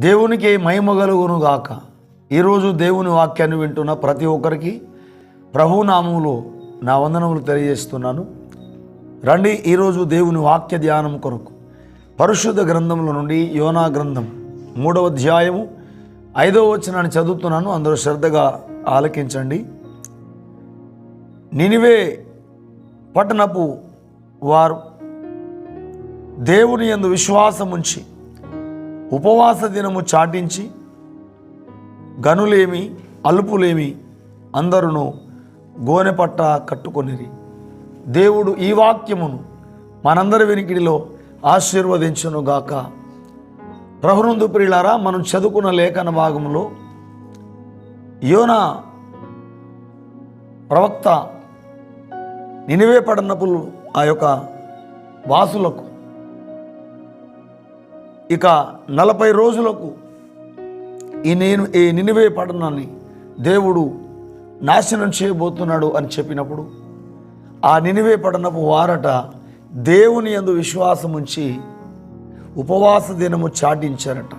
దేవునికి మహిమ కలుగును గాక. ఈరోజు దేవుని వాక్యాన్ని వింటున్న ప్రతి ఒక్కరికి ప్రభునామములో నా వందనములు తెలియజేస్తున్నాను. రండి, ఈరోజు దేవుని వాక్య ధ్యానం కొరకు పరిశుద్ధ గ్రంథంలో నుండి యోనా గ్రంథం 3వ అధ్యాయము 5వ వచనాన్ని చదువుతున్నాను. అందరూ శ్రద్ధగా ఆలకించండి. నినివే పట్టణపు వారు దేవుని యందు విశ్వాసముంచి ఉపవాస దినము చాటించి గనులేమి అల్పులేమి అందరును గోనెపట్ట కట్టుకొనిరి. దేవుడు ఈ వాక్యమును మనందరి వినికిడిలో ఆశీర్వదించును గాక. ప్రభునందు ప్రియులారా, మనం చదువుకున్న లేఖన భాగంలో యోనా ప్రవక్త నినివే పట్టణపు ఆ యొక్క వాసులకు ఇక 40 రోజులకు ఈ నినివే పట్టణాన్ని దేవుడు నాశనం చేయబోతున్నాడు అని చెప్పినప్పుడు ఆ నినివే పట్టణపు వారట దేవుని యందు విశ్వాసం ఉంచి ఉపవాస దినము చాటించారట.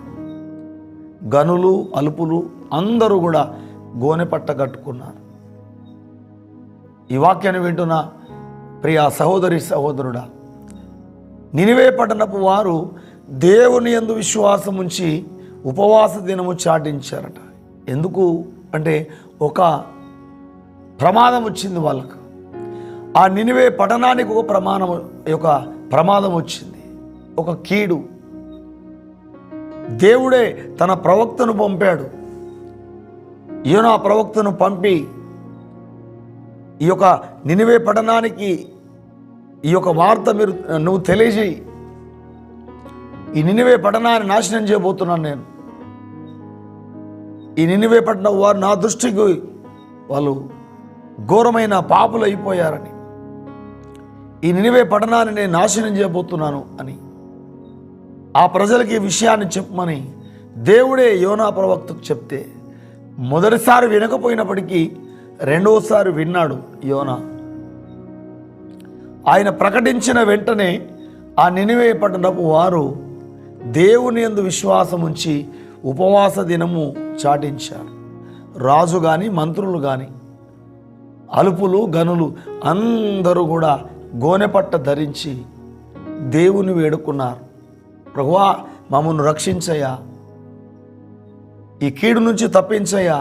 గనులు అలుపులు అందరూ కూడా గోనెపట్ట కట్టుకున్నారు. ఈ వాక్యాన్ని వింటున్న ప్రియ సహోదరి సహోదరుడా, నినివే పట్టణపు వారు దేవుని యందు విశ్వాసం ఉంచి ఉపవాస దినము చాటించారట. ఎందుకు అంటే ఒక ప్రమాదం వచ్చింది వాళ్ళకు. ఆ నినివే పట్టణానికి ఒక ప్రమాదం వచ్చింది, ఒక కీడు. దేవుడే తన ప్రవక్తను పంపాడు. యోనా ప్రవక్తను పంపి ఈ యొక్క నినివే పట్టణానికి ఈ యొక్క వార్త నువ్వు తెలియజేయి, ఈ నినివే పట్టణాన్ని నాశనం చేయబోతున్నాను నేను. ఈ నినివే పట్టణం వారు నా దృష్టికి వాళ్ళు ఘోరమైన పాపులు అయిపోయారని, ఈ నినివే పట్టణాన్ని నేను నాశనం చేయబోతున్నాను అని ఆ ప్రజలకి ఈ విషయాన్ని చెప్పమని దేవుడే యోనా ప్రవక్తకు చెప్తే మొదటిసారి వినకపోయినప్పటికీ రెండోసారి విన్నాడు యోనా. ఆయన ప్రకటించిన వెంటనే ఆ నినివే పట్టణపు వారు దేవుని యందు విశ్వాసం ఉంచి ఉపవాస దినము చాటించారు. రాజు కానీ మంత్రులు కానీ అలుపులు గనులు అందరూ కూడా గోనెపట్ట ధరించి దేవుని వేడుకున్నారు. ప్రభువా, మమ్మల్ని రక్షించయ్యా, ఈ కీడు నుంచి తప్పించయ్యా,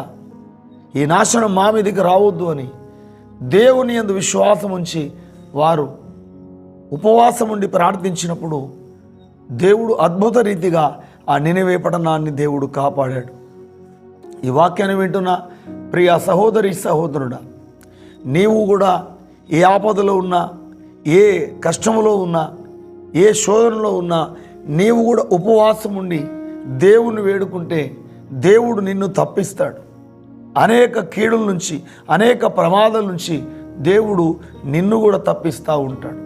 ఈ నాశనం మా మీదకి రావద్దు అని దేవుని యందు విశ్వాసం ఉంచి వారు ఉపవాసం ఉండి ప్రార్థించినప్పుడు దేవుడు అద్భుత రీతిగా ఆ నినివే పట్టణాన్ని దేవుడు కాపాడాడు. ఈ వాక్యాన్ని వింటున్న ప్రియ సహోదరి సహోదరుడా, నీవు కూడా ఏ ఆపదలో ఉన్నా, ఏ కష్టములో ఉన్నా, ఏ శోధనలో ఉన్నా నీవు కూడా ఉపవాసం ఉండి దేవుని వేడుకుంటే దేవుడు నిన్ను తప్పిస్తాడు. అనేక కీడుల నుంచి, అనేక ప్రమాదాల నుంచి దేవుడు నిన్ను కూడా తప్పిస్తూ ఉంటాడు.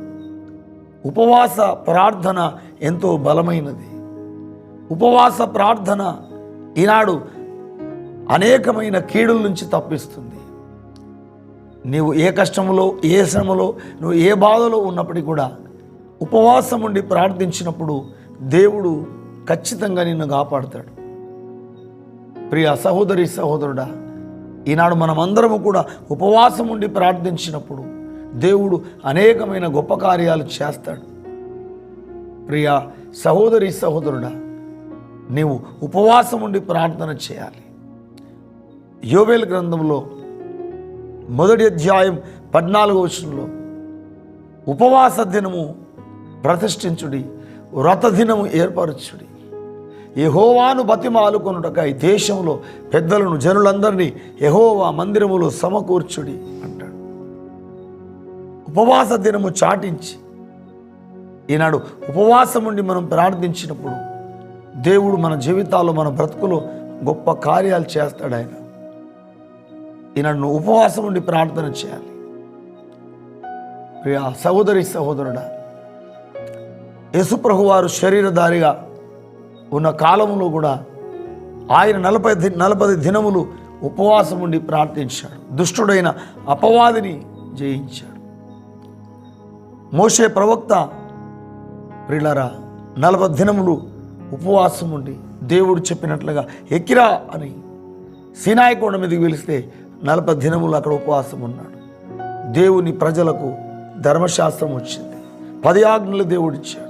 ఉపవాస ప్రార్థన ఎంతో బలమైనది. ఉపవాస ప్రార్థన ఈనాడు అనేకమైన కీడుల నుంచి తప్పిస్తుంది. నీవు ఏ కష్టములో, ఏ శ్రమలో, నువ్వు ఏ బాధలో ఉన్నప్పటికీ కూడా ఉపవాసం ఉండి ప్రార్థించినప్పుడు దేవుడు ఖచ్చితంగా నిన్ను కాపాడుతాడు. ప్రియ సహోదరి సహోదరుడా, ఈనాడు మనమందరము కూడా ఉపవాసం ఉండి ప్రార్థించినప్పుడు దేవుడు అనేకమైన గొప్ప కార్యాలు చేస్తాడు. ప్రియ సహోదరి సహోదరుడా, నీవు ఉపవాసం ఉండి ప్రార్థన చేయాలి. యోవేలు గ్రంథంలో 1వ అధ్యాయం 14వ వచనంలో ఉపవాస దినము ప్రతిష్ఠించుడి, వ్రత దినము ఏర్పరచుడి, యెహోవాను బతిమాలుకొనుటకై దేశంలో పెద్దలను జనులందరినీ యెహోవా మందిరములో సమకూర్చుడి అంటాడు. ఉపవాస దినము చాటించి ఈనాడు ఉపవాసం ఉండి మనం ప్రార్థించినప్పుడు దేవుడు మన జీవితాల్లో, మన బ్రతుకులో గొప్ప కార్యాలు చేస్తాడు ఆయన. ఈనాడు నువ్వు ఉపవాసం ఉండి ప్రార్థన చేయాలి. ప్రియ సహోదరి సహోదరుడా, యేసుప్రభు వారు శరీరధారిగా ఉన్న కాలంలో కూడా ఆయన 40 దినములు ఉపవాసం ఉండి ప్రార్థించాడు. దుష్టుడైన అపవాదిని జయించాడు. మోషే ప్రవక్త ప్రియులారా 40 దినములు ఉపవాసం ఉండి దేవుడు చెప్పినట్లుగా ఎక్కిరా అని సీనాయి కొండ మీదకి పిలిస్తే 40 దినములు అక్కడ ఉపవాసం ఉన్నాడు. దేవుని ప్రజలకు ధర్మశాస్త్రం వచ్చింది, 10 ఆజ్ఞలు దేవుడిచ్చాడు.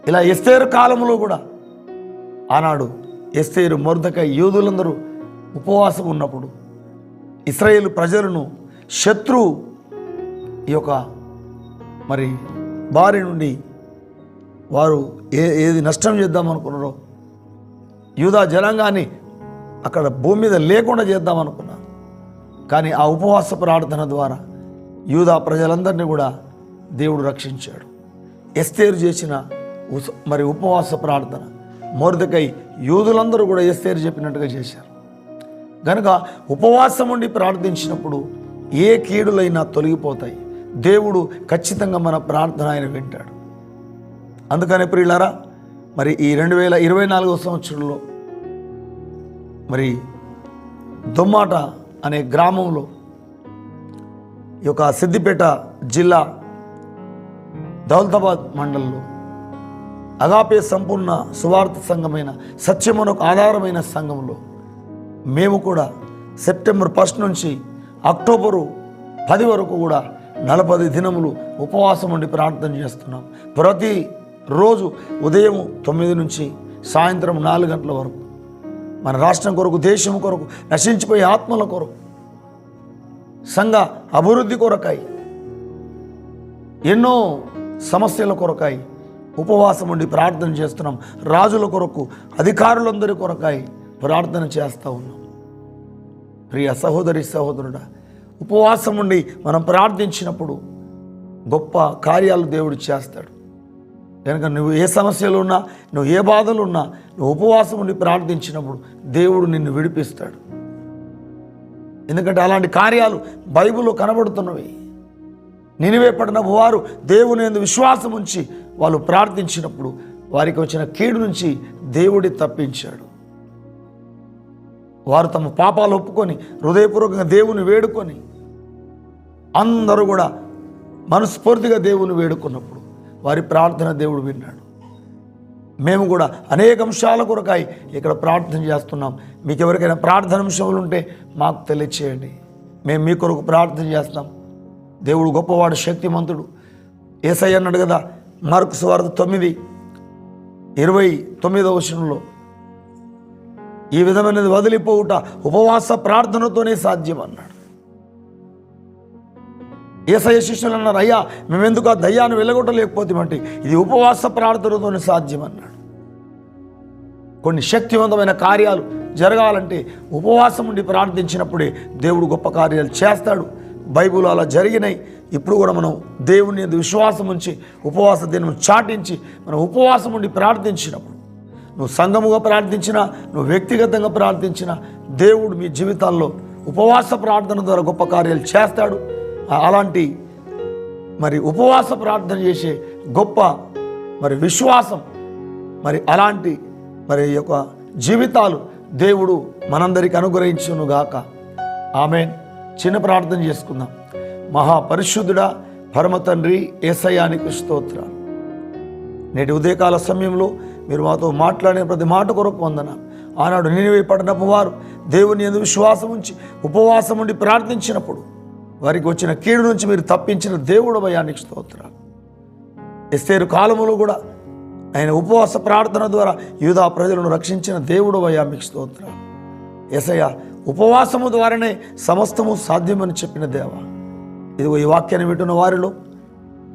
ఇలా ఎస్తేరు కాలంలో కూడా ఆనాడు ఎస్తేరు, మొర్దెకై, యూదులందరూ ఉపవాసం ఉన్నప్పుడు ఇశ్రాయేలు ప్రజలను శత్రువు ఈ యొక్క మరి బారి నుండి వారు ఏది నష్టం చేద్దామనుకున్నారో, యూదా జనాంగాన్ని అక్కడ భూమి మీద లేకుండా చేద్దామనుకున్నారు. కానీ ఆ ఉపవాస ప్రార్థన ద్వారా యూదా ప్రజలందరినీ కూడా దేవుడు రక్షించాడు. ఎస్తేరు చేసిన మరి ఉపవాస ప్రార్థన, మొర్దెకై, యూదులందరూ కూడా ఎస్తేరు చెప్పినట్టుగా చేశారు. కనుక ఉపవాసం ఉండి ప్రార్థించినప్పుడు ఏ కీడులైనా తొలగిపోతాయి. దేవుడు ఖచ్చితంగా మన ప్రార్థన ఆయన వింటాడు. అందుకని ప్రియులారా, మరి ఈ 2024 సంవత్సరంలో మరి దొమ్మాట అనే గ్రామంలో ఈ యొక్క సిద్దిపేట జిల్లా దౌలతాబాద్ మండలంలో అగాపే సంపూర్ణ సువార్త సంఘమైన సత్యమునకు ఆధారమైన సంఘంలో మేము కూడా సెప్టెంబర్ 1 నుంచి అక్టోబరు 10 వరకు కూడా 40 దినములు ఉపవాసం ఉండి ప్రార్థన చేస్తున్నాం. ప్రతి రోజు ఉదయం 9 నుంచి సాయంత్రం 4 గంటల వరకు మన రాష్ట్రం కొరకు, దేశం కొరకు, నశించిపోయే ఆత్మల కొరకు, సంఘ అభివృద్ధి కొరకై, ఎన్నో సమస్యల కొరకై ఉపవాసం ఉండి ప్రార్థన చేస్తున్నాం. రాజుల కొరకు, అధికారులందరి కొరకై ప్రార్థన చేస్తూ ఉన్నాం. ప్రియ సహోదరి సహోదరుడా, ఉపవాసం ఉండి మనం ప్రార్థించినప్పుడు గొప్ప కార్యాలు దేవుడు చేస్తాడు. కనుక నువ్వు ఏ సమస్యలు ఉన్నా, నువ్వు ఏ బాధలు ఉన్నా, నువ్వు ఉపవాసం ఉండి ప్రార్థించినప్పుడు దేవుడు నిన్ను విడిపిస్తాడు. ఎందుకంటే అలాంటి కార్యాలు బైబిల్లో కనబడుతున్నవి. నినివే పట్టణపు వారు దేవుని యందు విశ్వాసం ఉంచి వాళ్ళు ప్రార్థించినప్పుడు వారికి వచ్చిన కీడు నుంచి దేవుడి తప్పించాడు. వారు తమ పాపాలు ఒప్పుకొని హృదయపూర్వకంగా దేవుని వేడుకొని అందరూ కూడా మనస్ఫూర్తిగా దేవుని వేడుకున్నప్పుడు వారి ప్రార్థన దేవుడు విన్నాడు. మేము కూడా అనేక అంశాల కొరకాయి ఇక్కడ ప్రార్థన చేస్తున్నాం. మీకు ఎవరికైనా ప్రార్థన అంశాలు ఉంటే మాకు తెలియచేయండి, మేము మీ కొరకు ప్రార్థన చేస్తాం. దేవుడు గొప్పవాడు, శక్తిమంతుడు. యేసయ్య అన్నాడు కదా, మార్కు సువార్త 9:29 ఈ విధమైనది వదిలిపోవుట ఉపవాస ప్రార్థనతోనే సాధ్యం అన్నాడు. యేసయ్య శిష్యులు అన్నారు, అయ్యా మేమెందుకు ఆ దయ్యాన్ని వెళ్ళగొట్టలేకపోతామంటే ఇది ఉపవాస ప్రార్థనతోనే సాధ్యం అన్నాడు. కొన్ని శక్తివంతమైన కార్యాలు జరగాలంటే ఉపవాసం ఉండి ప్రార్థించినప్పుడే దేవుడు గొప్ప కార్యాలు చేస్తాడు. బైబిల్ అలా జరిగినాయి. ఇప్పుడు కూడా మనం దేవుని యందు విశ్వాసం ఉంచి ఉపవాస దినం చాటించి మనం ఉపవాసం ఉండి ప్రార్థించినప్పుడు, నువ్వు సంఘముగా ప్రార్థించినా, నువ్వు వ్యక్తిగతంగా ప్రార్థించినా, దేవుడు మీ జీవితాల్లో ఉపవాస ప్రార్థన ద్వారా గొప్ప కార్యాలు చేస్తాడు. అలాంటి మరి ఉపవాస ప్రార్థన చేసే గొప్ప మరి విశ్వాసం, మరి అలాంటి మరి యొక్క జీవితాలు దేవుడు మనందరికీ అనుగ్రహించునుగాక. ఆమేన్. చిన్న ప్రార్థన చేసుకుందాం. మహాపరిశుద్ధుడా, పరమ తండ్రి, యేసయ్యానికి స్తోత్రాలు. నేటి ఉదయకాల సమయంలో మీరు మాతో మాట్లాడిన ప్రతి మాట కొరకు వందనాలు. ఆనాడు నినివే పట్టణపు వారు దేవుని యందు విశ్వాసం ఉంచి ఉపవాసం ఉండి ప్రార్థించినప్పుడు వారికి వచ్చిన కీడు నుంచి మీరు తప్పించిన దేవుడు భయానికి స్తోత్రాలు. ఎస్తేరు కాలములో కూడా ఆయన ఉపవాస ప్రార్థన ద్వారా యూదా ప్రజలను రక్షించిన దేవుడు భయానికి స్తోత్రాలు. యేసయ్య, ఉపవాసము ద్వారానే సమస్తము సాధ్యమని చెప్పిన దేవ, ఇదిగో ఈ వాక్యాన్ని వింటున్న వారిలో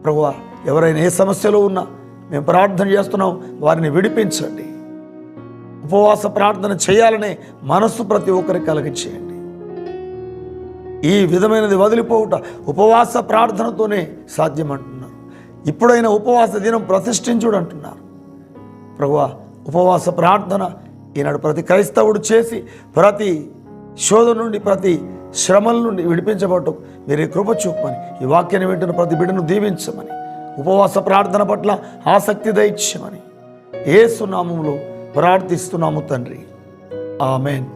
ప్రభువా, ఎవరైనా ఏ సమస్యలో ఉన్నా మేము ప్రార్థన చేస్తున్నాం, వారిని విడిపించండి. ఉపవాస ప్రార్థన చేయాలనే మనస్సు ప్రతి ఒక్కరికి కలిగించేయండి. ఈ విధమైనది వదిలిపోవుట ఉపవాస ప్రార్థనతోనే సాధ్యం అంటున్నారు. ఇప్పుడైనా ఉపవాస దినం ప్రతిష్ఠించుడు అంటున్నారు. ప్రభువా, ఉపవాస ప్రార్థన ఈనాడు ప్రతి క్రైస్తవుడు చేసి ప్రతి శోధన నుండి, ప్రతి శ్రమల నుండి విడిపించబట్టు మీరే కృప చూపమని, ఈ వాక్యాన్ని వింటున్న ప్రతి బిడ్డను దీవించమని, ఉపవాస ప్రార్థన పట్ల ఆసక్తి దయచేయమని యేసు నామములో ప్రార్థిస్తున్నాము తండ్రి. ఆమేన్.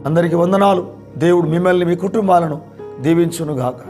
అందరికీ వందనాలు. దేవుడు మిమ్మల్ని, మీ కుటుంబాలను దీవించునుగాక.